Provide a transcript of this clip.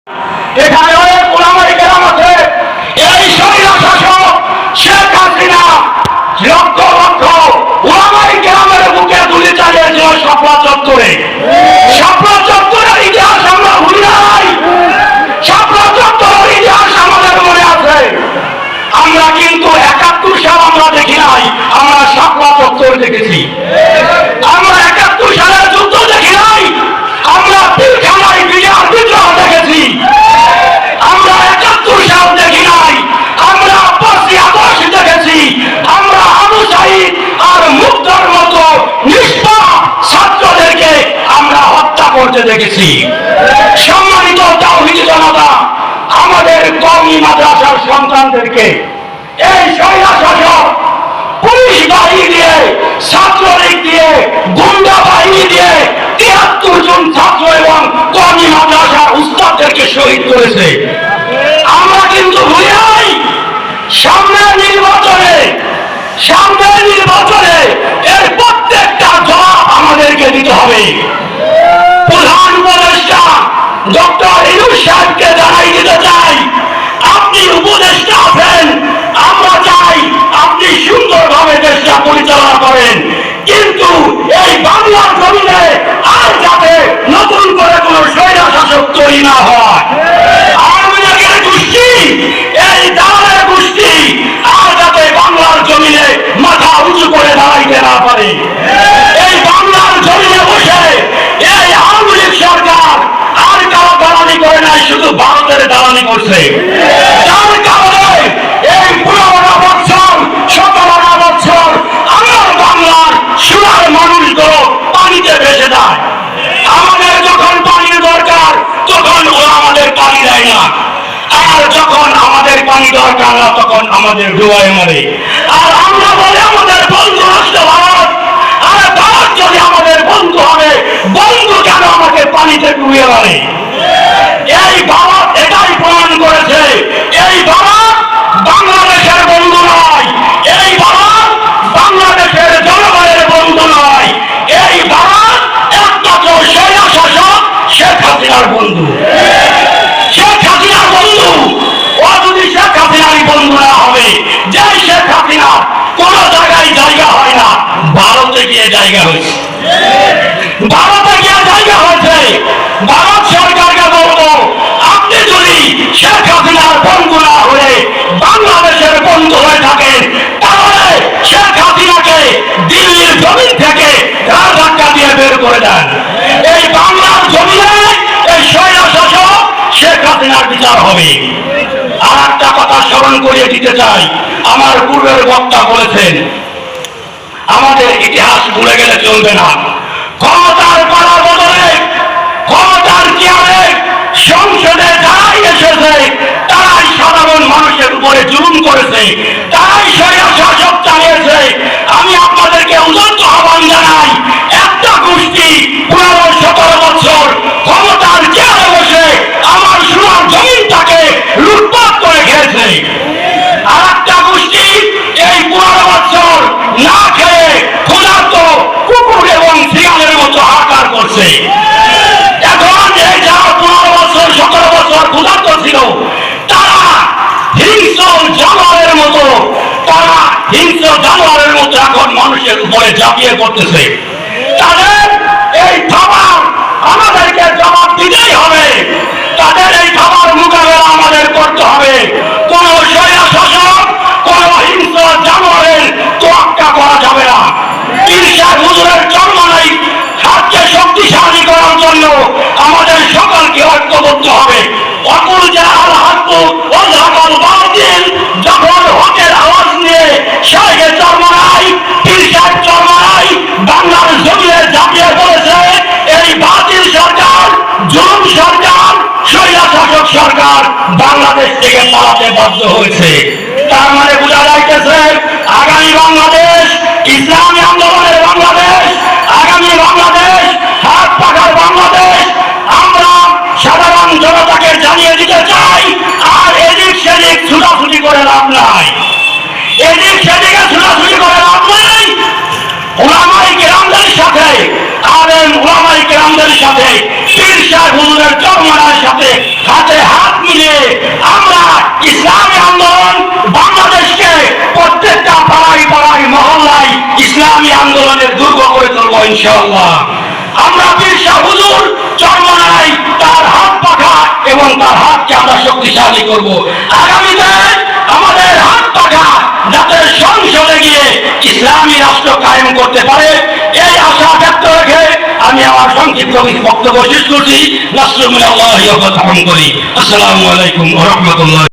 এখানে অনেক ওলামায়ে কেরাম আছে। এই স্বৈরা শাসক শেখ হাসিনা লক্ষ লক্ষ ওলামায়ে কেরামের বুকে গুলি চালিয়েছিল শাপলা চত্বরে। শাপলা চত্বরের ইতিহাস আমরা ভুলি নাই। শাপলা চত্বরের ইতিহাস আমাদের মনে আছে। আমরা কিন্তু ৭১ সাল আমরা দেখি নাই, আমরা শাপলা চত্বর দেখেছি। আমরা ৭১ সালের যুদ্ধ দেখি নাই, আমরা পিলখানায় বিজয় বিদ্রোহ দেখেছি। আমরা ৭১ সাল দেখি নাই, আমরা ৮৫ আগস্ট দেখেছি। আমরা আবু সাঈদ আর মুগ্ধর মতো নিষ্পাপ ছাত্রদেরকে আমরা হত্যা করতে দেখেছি। সম্মানিত তাওহীদি জনতা, আমাদের কওমি মাদ্রাসার সন্তানদেরকে এই স্বৈরা শাসক পুলিশ বাহিনী দিয়ে, ছাত্রলীগ দিয়ে, গুন্ডা বাহিনী দিয়ে ৭৩ জন ছাত্র এবং কওমি মাদ্রাসার উস্তাদদেরকে শহীদ করেছে। আমরা কিন্তু ভুলি নাই, সামনের নির্বাচনে এর প্রত্যেকটা জবাব আমাদেরকে দিতে হবে। প্রধান উপদেষ্টা ডক্টর ইউনূস সাহেবকে জানাই দিতে চাই, আপনি উপদেষ্টা আছেন, আমরা চাই আপনি সুন্দরভাবে দেশটা পরিচালনা করেন, কিন্তু এই বাংলার জমিনে আর যাতে নতুন করে কোন স্বৈরা শাসক তৈরি না হয়। আওয়ামী লীগের গোষ্ঠী, এই দালালের গোষ্ঠী আর যাতে বাংলার জমিনে মাথা উঁচু করে দাঁড়াইতে না পারে। এই বাংলার জমিনে বসে এই আওয়ামী লীগ সরকার আর কারো দালালি করে নাই, শুধু ভারতের দালালি করছে। যার কারণে এই ১৫ বছর ১৭ বছর আমার বাংলার সোনার মানুষগুলো পানিতে ভেসে যায়। আমাদের যখন পানির দরকার তখন ওরা আমাদের পানি দেয় না, আর যখন আমাদের পানি দরকার না তখন আমাদের ডুবায় মারে। আর আমরা বলি আমাদের বন্ধু রাষ্ট্র ভারত, আর ভারত যদি আমাদের বন্ধু হবে, বন্ধু কেন আমাকে পানিতে ডুবিয়ে মারে? এই ভারত এটাই প্রমাণ করেছে, এই ভারত বাংলাদেশের বন্ধু নয়, এই ভারত বাংলাদেশের জনগণের বন্ধু নয়, এই ভারত একমাত্র স্বৈরা শাসক শেখ হাসিনার বন্ধু। শেখ হাসিনার বন্ধু, ও যদি শেখ হাসিনারই বন্ধু না হবে, যে শেখ হাসিনা কোন জায়গায় জায়গা হয় না, ভারতে গিয়ে জায়গা হয়েছে। ভারতে গিয়ে জায়গা হয়েছে। ভারত সরকারকে বলবো, আপনি যদি শেখ হাসিনার বন্ধু না হয়ে বাংলাদেশের বন্ধু হয়ে থাকেন, তাহলে শেখ হাসিনাকে দিল্লির জমিন থেকে ধাক্কা দিয়ে বের করে দেন। এই বাংলার জমিনে এই স্বৈরা শাসক শেখ হাসিনার বিচার হবে। আর একটা কথা স্মরণ করিয়ে দিতে চাই, আমার পূর্বের বক্তা বলেছেন আমাদের ইতিহাস ভুলে গেলে চলবে না। ক্ষমতার পালা বদলে, ক্ষমতার চেয়ারে সংসদে যারাই এসেছে তারাই সাধারণ মানুষের উপরে জুলুম করেছে, তারাই স্বৈরা শাসক চালিয়েছে। আমি আপনাদেরকে উদাত্ত আহ্বান জানাই, একটা গোষ্ঠী ১৫-১৭ বছর ক্ষমতার চেয়ারে বসে আমার সোনার জমিনটাকে লুটপাট করে খেয়েছে। আর একটা গোষ্ঠী এই ১৫ বছর না খেয়ে ক্ষুধার্ত কুকুর এবং শিয়ালের মতো হাহাকার করছে। এখন এই যারা ১৫ বছর ১৭ বছর ক্ষুধার্ত ছিল, তারা হিংস্র জানোয়ারের মতো, এখন মানুষের উপরে ঝাঁপিয়ে পড়তেছে। তাদের এই খাবার আমাদেরকে জবাব দিতেই হবে, তাদের এই খাবার মোকাবেলা আমাদের করতে হবে। কোন স্বৈরা শাসক, কোন হিংস্র জানোয়ারের তোয়াক্কা করা যাবে না। ঈর্ষার হুজুরের জন্ম নেই, হাতকে শক্তিশালী করার জন্য আমাদের সকলকে ঐক্যবদ্ধ হবে। অকুল জাহাল হাক্কু ওয়াল হাকাল বাতিল, যখন হকের আওয়াজ নিয়ে শাহে চরমনাই, পীর সাহেব চরমনাই বাংলার জমিনে ঝাঁপিয়ে পড়েছে, এই বাতিল সরকার, জুলুম সরকার, স্বৈরা শাসক সরকার বাংলাদেশ থেকে পালাতে বাধ্য হয়েছে। তার মানে বোঝা যাইতেছে আগামী বাংলাদেশ ইসলামী আন্দোলনের বাংলাদেশ, আগামী বাংলাদেশ হাত পাখার বাংলাদেশ। আমরা সাধারণ জনতাকে জানিয়ে দিতে চাই, আর এদিক সেদিক ছুটাছুটি করে লাভ নাই, এদিক সেদিকে ছুটাছুটি করে লাভ নাই। ওলামায়ে কেরামদের সাথে, আলেম ওলামায়ে কেরামদের সাথে, পীর সাহেব হুজুরের চরমনার সাথে হাতে হাত মিলিয়ে আমরা ইসলামী আন্দোলন বাংলাদেশকে প্রত্যেকটা পাড়ায় পাড়ায় মহল্লায় ইসলামী আন্দোলনের দুর্গ করে তুলব ইনশাআল্লাহ। আমরা পীর সাহেব হুজুর চরমনায় তার হাত পাখা এবং তার হাতকে আমরা শক্তিশালী করব। আগামীতে আমাদের হাত পাখা যাতে সংসদে গিয়ে ইসলামী রাষ্ট্র কায়েম করতে পারে, এই আশা ব্যক্ত রেখে আমি আমার সংক্ষিপ্ত বক্তব্য শেষ করছি। নাসরুল মিনাল্লাহি ওয়া ফাতহুন করি। আসসালামু আলাইকুম ওয়া রাহমাতুল্লাহ।